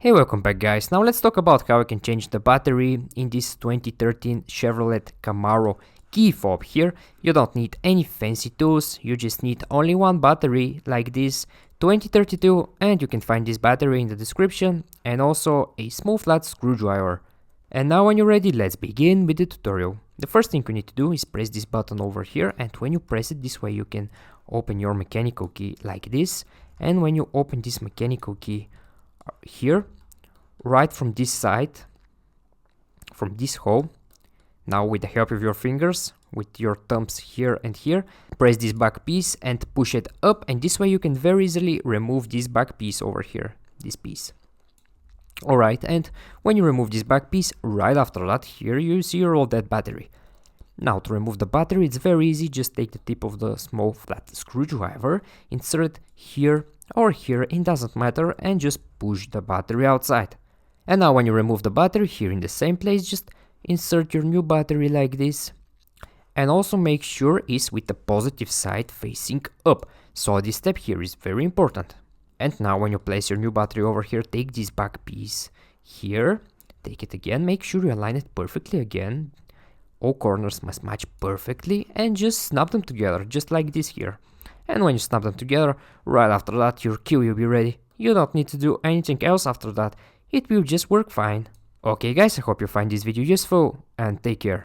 Hey, welcome back guys. Now let's talk about how I can change the battery in this 2013 Chevrolet Camaro key fob here. You don't need any fancy tools, you just need only one battery like this 2032, and you can find this battery in the description, and also a small flat screwdriver. And now when you're ready, let's begin with the tutorial. The first thing you need to do is press this button over here, and when you press it this way you can open your mechanical key like this. And when you open this mechanical key here, right from this side, from this hole, now with the help of your fingers, with your thumbs here and here, press this back piece and push it up, and this way you can very easily remove this back piece over here, this piece. Alright, and when you remove this back piece, right after that, here you see your old dead battery. Now to remove the battery, it's very easy. Just take the tip of the small flat screwdriver, insert it here or here, it doesn't matter, and just push the battery outside. And now when you remove the battery, here in the same place, just insert your new battery like this. And also make sure it's with the positive side facing up. So this step here is very important. And now when you place your new battery over here, take this back piece here, take it again, make sure you align it perfectly again. All corners must match perfectly, and just snap them together, just like this here. And when you snap them together, right after that your key will be ready. You don't need to do anything else after that, it will just work fine. Okay guys, I hope you find this video useful, and take care.